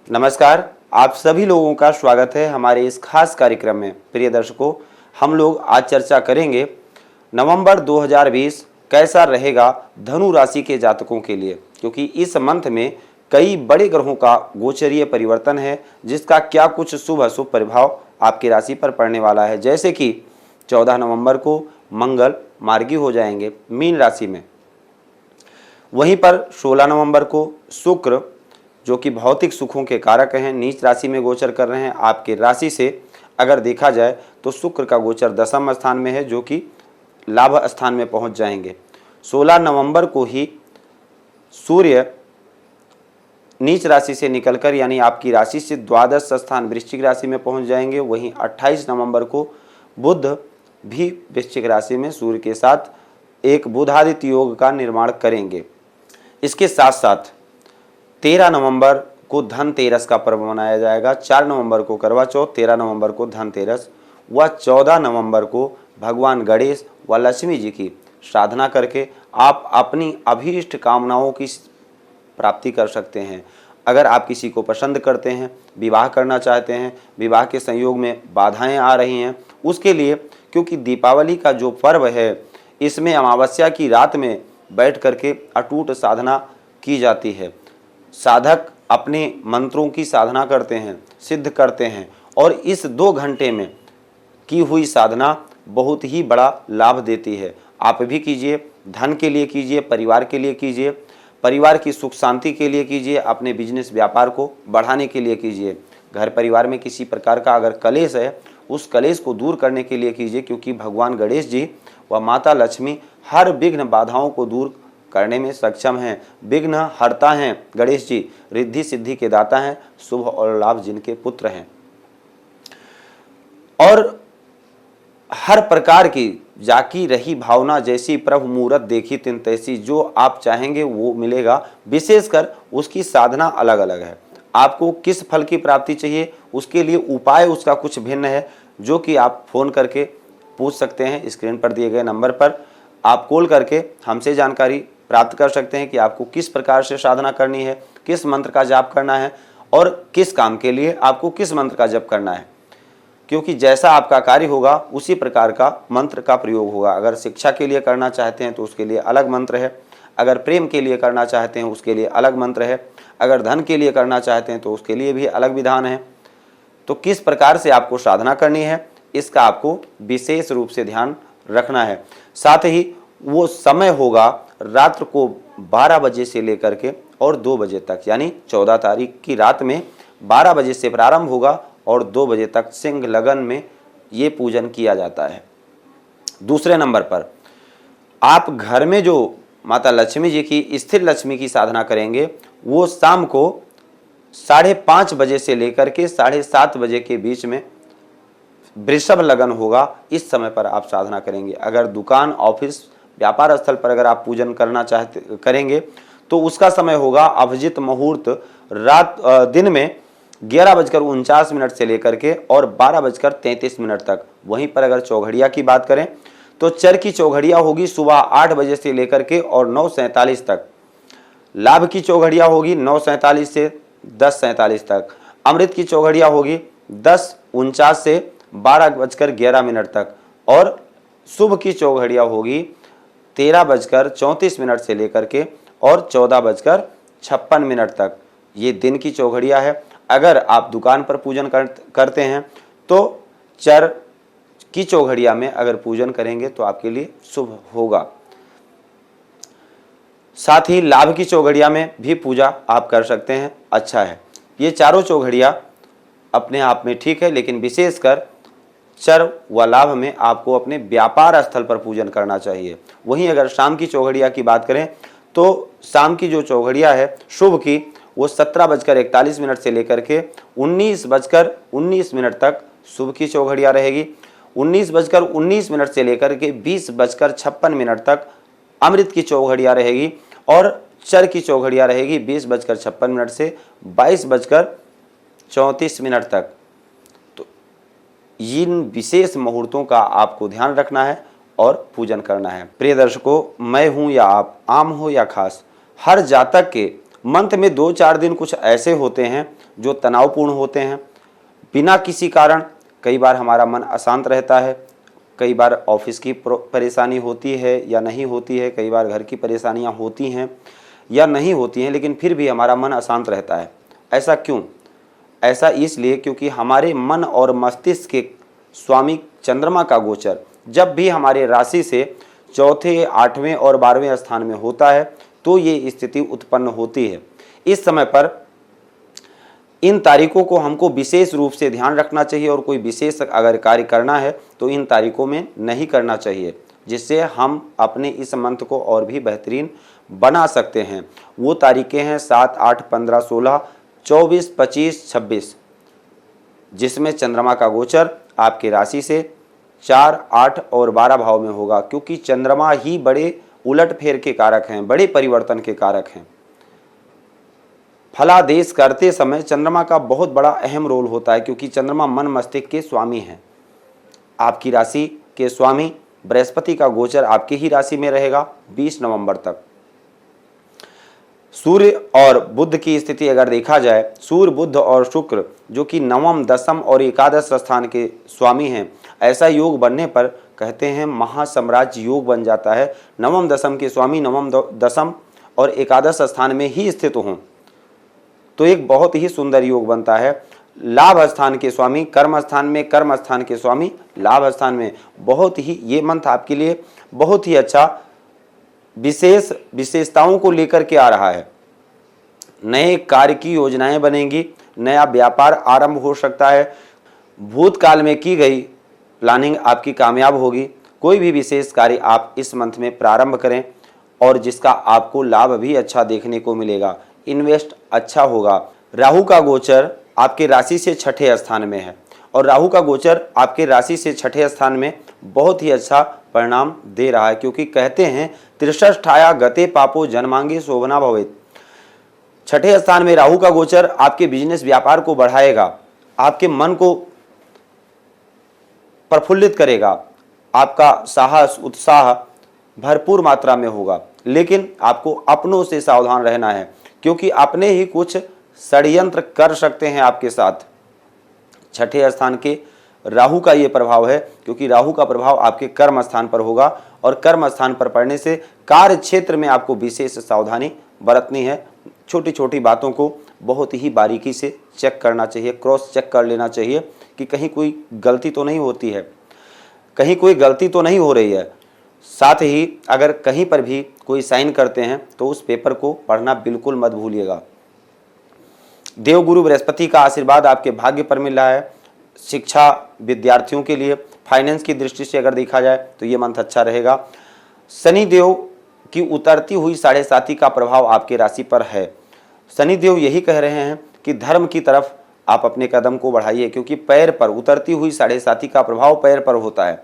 नमस्कार, आप सभी लोगों का स्वागत है हमारे इस खास कार्यक्रम में। प्रिय दर्शकों, हम लोग आज चर्चा करेंगे नवंबर 2020 कैसा रहेगा धनु राशि के जातकों के लिए, क्योंकि इस मंथ में कई बड़े ग्रहों का गोचरीय परिवर्तन है, जिसका क्या कुछ शुभ अशुभ प्रभाव आपकी राशि पर पड़ने वाला है। जैसे कि 14 नवंबर को मंगल मार्गी हो जाएंगे मीन राशि में, वहीं पर 16 नवंबर को शुक्र जो कि भौतिक सुखों के कारक हैं नीच राशि में गोचर कर रहे हैं। आपके राशि से अगर देखा जाए तो शुक्र का गोचर दसम स्थान में है, जो कि लाभ स्थान में पहुंच जाएंगे। 16 नवंबर को ही सूर्य नीच राशि से निकलकर यानी आपकी राशि से द्वादश स्थान वृश्चिक राशि में पहुंच जाएंगे। वहीं 28 नवंबर को बुध भी वृश्चिक राशि में सूर्य के साथ एक बुधादित्य योग का निर्माण करेंगे। इसके साथ साथ 13 नवंबर को धनतेरस का पर्व मनाया जाएगा। 4 नवंबर को करवा चौथ, 13 नवंबर को धनतेरस व 14 नवंबर को भगवान गणेश व लक्ष्मी जी की साधना करके आप अपनी अभीष्ट कामनाओं की प्राप्ति कर सकते हैं। अगर आप किसी को पसंद करते हैं, विवाह करना चाहते हैं, विवाह के संयोग में बाधाएं आ रही हैं, उसके लिए, क्योंकि दीपावली का जो पर्व है इसमें अमावस्या की रात में बैठ करके अटूट साधना की जाती है। साधक अपने मंत्रों की साधना करते हैं, सिद्ध करते हैं, और इस 2 घंटे में की हुई साधना बहुत ही बड़ा लाभ देती है। आप भी कीजिए, धन के लिए कीजिए, परिवार के लिए कीजिए, परिवार की सुख शांति के लिए कीजिए, अपने बिजनेस व्यापार को बढ़ाने के लिए कीजिए। घर परिवार में किसी प्रकार का अगर कलेश है, उस कलेश को दूर करने के लिए कीजिए, क्योंकि भगवान गणेश जी व माता लक्ष्मी हर विघ्न बाधाओं को दूर करने में सक्षम हैं। विघ्न हरता हैं गणेश जी, रिद्धि सिद्धि के दाता हैं, शुभ और लाभ जिनके पुत्र हैं। और हर प्रकार की जाकी रही भावना जैसी प्रभु मूरत देखी तिन तैसी, जो आप चाहेंगे वो मिलेगा। विशेषकर उसकी साधना अलग अलग है। आपको किस फल की प्राप्ति चाहिए, उसके लिए उपाय उसका कुछ भिन्न है, जो कि आप फोन करके पूछ सकते हैं। स्क्रीन पर दिए गए नंबर पर आप कॉल करके हमसे जानकारी प्राप्त कर सकते हैं कि आपको किस प्रकार से साधना करनी है, किस मंत्र का जाप करना है और किस काम के लिए आपको किस मंत्र का जप करना है, क्योंकि जैसा आपका कार्य होगा उसी प्रकार का मंत्र का प्रयोग होगा। अगर शिक्षा के लिए करना चाहते हैं तो उसके लिए अलग मंत्र है, अगर प्रेम के लिए करना चाहते हैं उसके लिए अलग मंत्र है, अगर धन के लिए करना चाहते हैं तो उसके लिए भी अलग विधान है। तो किस प्रकार से आपको साधना करनी है इसका आपको विशेष रूप से ध्यान रखना है। साथ ही वो समय होगा रात्र को 12 बजे से लेकर के और 2 बजे तक, यानी 14 तारीख की रात में 12 बजे से प्रारंभ होगा और 2 बजे तक सिंह लगन में ये पूजन किया जाता है। दूसरे नंबर पर आप घर में जो माता लक्ष्मी जी की स्थिर लक्ष्मी की साधना करेंगे, वो शाम को 5:30 बजे से लेकर के 7:30 बजे के बीच में वृषभ लगन होगा। इस समय पर आप साधना करेंगे। अगर दुकान, ऑफिस, व्यापार स्थल पर अगर आप पूजन करना करेंगे तो उसका समय होगा अभिजित मुहूर्त दिन में 11:49 से लेकर के और 12:33 तक। वहीं पर अगर चौघड़िया की बात करें तो चर की चौघड़िया होगी सुबह 8 बजे से लेकर के और 9:47 तक। लाभ की चौघड़िया होगी 9:47 से 10:47 तक। अमृत की चौघड़िया होगी 10:49 से 12:11 तक और शुभ की चौघड़िया होगी 13:34 से लेकर के और 14:56 तक। ये दिन की चौघड़िया है। अगर आप दुकान पर पूजन करते हैं तो चर की चौघड़िया में अगर पूजन करेंगे तो आपके लिए शुभ होगा। साथ ही लाभ की चौघड़िया में भी पूजा आप कर सकते हैं, अच्छा है। ये चारों चौघड़िया अपने आप में ठीक है, लेकिन विशेषकर चर व लाभ में आपको अपने व्यापार स्थल पर पूजन करना चाहिए। वहीं अगर शाम की चौघड़िया की बात करें तो शाम की जो चौघड़िया है शुभ की, वो 17:41 से लेकर के 19:19 तक शुभ की चौघड़िया रहेगी। 19:19 से लेकर के 20:56 तक अमृत की चौघड़िया रहेगी और चर की चौघड़िया रहेगी 20:56 से 22:34 तक। तो इन विशेष मुहूर्तों का आपको ध्यान रखना है और पूजन करना है। प्रिय दर्शकों, मैं हूं या आप, आम हो या खास, हर जातक के मंथ में 2-4 दिन कुछ ऐसे होते हैं जो तनावपूर्ण होते हैं। बिना किसी कारण कई बार हमारा मन अशांत रहता है, कई बार ऑफिस की परेशानी होती है या नहीं होती है, कई बार घर की परेशानियां होती हैं या नहीं होती हैं, लेकिन फिर भी हमारा मन अशांत रहता है। ऐसा क्यों? ऐसा इसलिए क्योंकि हमारे मन और मस्तिष्क के स्वामी चंद्रमा का गोचर जब भी हमारे राशि से चौथे, 8वें और 12वें स्थान में होता है तो ये स्थिति उत्पन्न होती है। इस समय पर इन तारीखों को हमको विशेष रूप से ध्यान रखना चाहिए और कोई विशेष अगर कार्य करना है तो इन तारीखों में नहीं करना चाहिए, जिससे हम अपने इस मंत्र को और भी बेहतरीन बना सकते हैं। वो तारीखें हैं 7, 8, 15, 16, 24, 25, 26, जिसमें चंद्रमा का गोचर आपकी राशि से 4, 8 और 12 भाव में होगा, क्योंकि चंद्रमा ही बड़े उलट फेर के कारक हैं, बड़े परिवर्तन के कारक हैं। फलादेश करते समय चंद्रमा का बहुत बड़ा अहम रोल होता है, क्योंकि चंद्रमा मन मस्तिष्क के स्वामी हैं। आपकी राशि के स्वामी बृहस्पति का गोचर आपकी ही राशि में रहेगा 20 नवंबर तक। सूर्य और बुध की स्थिति अगर देखा जाए, सूर्य, बुध और शुक्र जो कि नवम, दशम और एकादश स्थान के स्वामी हैं, ऐसा योग बनने पर कहते हैं महासाम्राज्य योग बन जाता है। नवम दशम के स्वामी नवम, दशम और एकादश स्थान में ही स्थित हों तो एक बहुत ही सुंदर योग बनता है। लाभ स्थान के स्वामी कर्म स्थान में, कर्म स्थान के स्वामी लाभ स्थान में। बहुत ही ये मंत्र आपके लिए बहुत ही अच्छा विशेषताओं को लेकर के आ रहा है। नए कार्य की योजनाएं बनेंगी, नया व्यापार आरंभ हो सकता है, भूतकाल में की गई प्लानिंग आपकी कामयाब होगी। कोई भी विशेष कार्य आप इस मंथ में प्रारंभ करें और जिसका आपको लाभ भी अच्छा देखने को मिलेगा। इन्वेस्ट अच्छा होगा। राहु का गोचर आपके राशि से छठे स्थान में है और राहु का गोचर आपके राशि से छठे स्थान में बहुत ही अच्छा परिणाम दे रहा है, क्योंकि कहते हैं 63 गते पापो जन्मांगे शोभना भवेत्। छठे स्थान में राहु का गोचर आपके बिजनेस व्यापार को बढ़ाएगा, आपके मन को प्रफुल्लित करेगा, आपका साहस उत्साह भरपूर मात्रा में होगा। लेकिन आपको अपनों से सावधान रहना है, क्योंकि अपने ही कुछ षड्यंत्र कर सकते हैं आपके साथ। छठे स्थान के राहु का ये प्रभाव है, क्योंकि राहु का प्रभाव आपके कर्म स्थान पर होगा और कर्म स्थान पर पड़ने से कार्य क्षेत्र में आपको विशेष सावधानी बरतनी है। छोटी छोटी बातों को बहुत ही बारीकी से चेक करना चाहिए, क्रॉस चेक कर लेना चाहिए कि कहीं कोई गलती तो नहीं होती है, कहीं कोई गलती तो नहीं हो रही है। साथ ही अगर कहीं पर भी कोई साइन करते हैं तो उस पेपर को पढ़ना बिल्कुल मत भूलिएगा। देवगुरु बृहस्पति का आशीर्वाद आपके भाग्य पर मिल रहा है। शिक्षा विद्यार्थियों के लिए, फाइनेंस की दृष्टि से अगर देखा जाए तो ये मंथ अच्छा रहेगा। शनि देव की उतरती हुई 7.5 का प्रभाव आपके राशि पर है। शनि देव यही कह रहे हैं कि धर्म की तरफ आप अपने कदम को बढ़ाइए, क्योंकि पैर पर उतरती हुई 7.5 का प्रभाव पैर पर होता है।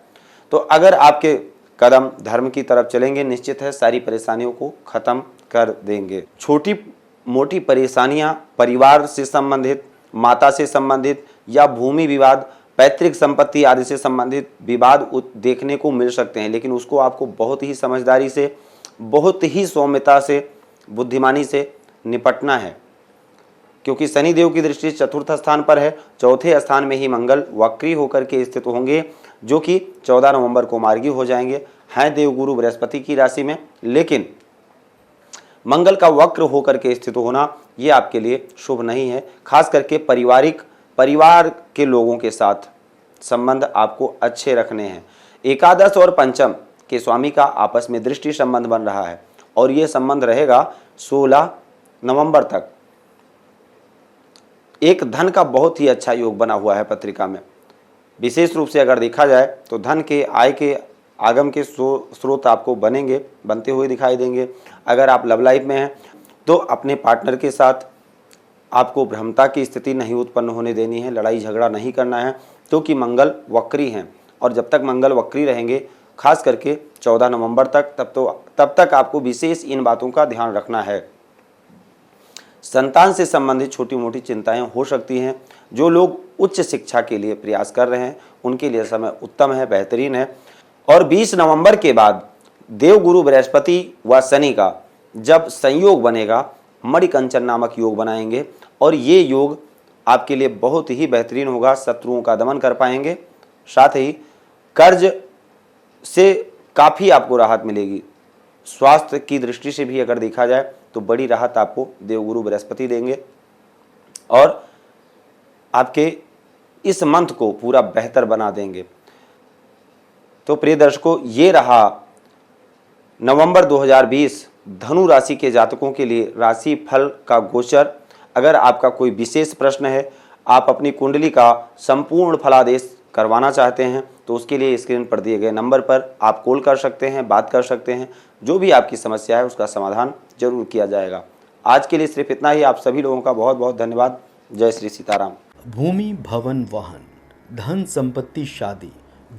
तो अगर आपके कदम धर्म की तरफ चलेंगे, निश्चित है सारी परेशानियों को खत्म कर देंगे। छोटी मोटी परेशानियां परिवार से संबंधित, माता से संबंधित या भूमि विवाद, पैतृक संपत्ति आदि से संबंधित विवाद देखने को मिल सकते हैं, लेकिन उसको आपको बहुत ही समझदारी से, बहुत ही सौम्यता से, बुद्धिमानी से निपटना है, क्योंकि शनिदेव की दृष्टि चतुर्थ स्थान पर है। चौथे स्थान में ही मंगल वक्री होकर के स्थित होंगे, जो कि 14 नवंबर को मार्गी हो जाएंगे। हैं देवगुरु बृहस्पति की राशि में, लेकिन मंगल का वक्र होकर के स्थित होना ये आपके लिए शुभ नहीं है। खास करके परिवार के लोगों के साथ संबंध आपको अच्छे रखने हैं। एकादश और पंचम के स्वामी का आपस में दृष्टि संबंध बन रहा है और ये संबंध रहेगा 16 नवंबर तक। एक धन का बहुत ही अच्छा योग बना हुआ है पत्रिका में। विशेष रूप से अगर देखा जाए तो धन के, आय के, आगम के स्रोत आपको बनते हुए दिखाई देंगे। अगर आप लव लाइफ में हैं तो अपने पार्टनर के साथ आपको भ्रमता की स्थिति नहीं उत्पन्न होने देनी है, लड़ाई झगड़ा नहीं करना है, क्योंकि मंगल वक्री हैं और जब तक मंगल वक्री रहेंगे, खास करके 14 नवंबर तक, तब तक आपको विशेष इन बातों का ध्यान रखना है। संतान से संबंधित छोटी मोटी चिंताएं हो सकती हैं। जो लोग उच्च शिक्षा के लिए प्रयास कर रहे हैं उनके लिए समय उत्तम है, बेहतरीन है। और 20 नवंबर के बाद देवगुरु बृहस्पति व शनि का जब संयोग बनेगा, मणिकंचन नामक योग बनाएंगे और ये योग आपके लिए बहुत ही बेहतरीन होगा, शत्रुओं का दमन कर पाएंगे। साथ ही कर्ज से काफ़ी आपको राहत मिलेगी। स्वास्थ्य की दृष्टि से भी अगर देखा जाए तो बड़ी राहत आपको देवगुरु बृहस्पति देंगे और आपके इस मंथ को पूरा बेहतर बना देंगे। तो प्रिय दर्शकों, ये रहा नवंबर 2020 धनु राशि के जातकों के लिए राशि फल का गोचर। अगर आपका कोई विशेष प्रश्न है, आप अपनी कुंडली का संपूर्ण फलादेश करवाना चाहते हैं, तो उसके लिए स्क्रीन पर दिए गए नंबर पर आप कॉल कर सकते हैं, बात कर सकते हैं। जो भी आपकी समस्या है उसका समाधान जरूर किया जाएगा। आज के लिए सिर्फ इतना ही। आप सभी लोगों का बहुत बहुत धन्यवाद। जय श्री सीताराम। भूमि, भवन, वाहन, धन संपत्ति, शादी,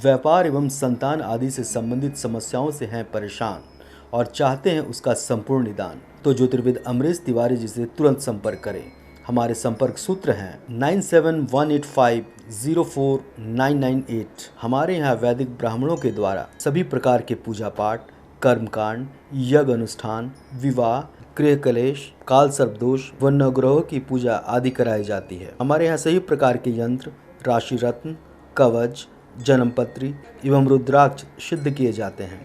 व्यापार एवं संतान आदि से संबंधित समस्याओं से हैं परेशान और चाहते हैं उसका संपूर्ण निदान, तो ज्योतिर्विद अमरीश तिवारी जी से तुरंत संपर्क करें। हमारे संपर्क सूत्र हैं 9718504998। हमारे यहाँ वैदिक ब्राह्मणों के द्वारा सभी प्रकार के पूजा पाठ, कर्मकांड, यज्ञ अनुष्ठान, विवाह, गृह कलेश, काल सर्पदोष व नवग्रहों की पूजा आदि कराई जाती है। हमारे यहाँ सभी प्रकार के यंत्र, राशि रत्न, कवच, जन्मपत्री एवं रुद्राक्ष सिद्ध किए जाते हैं।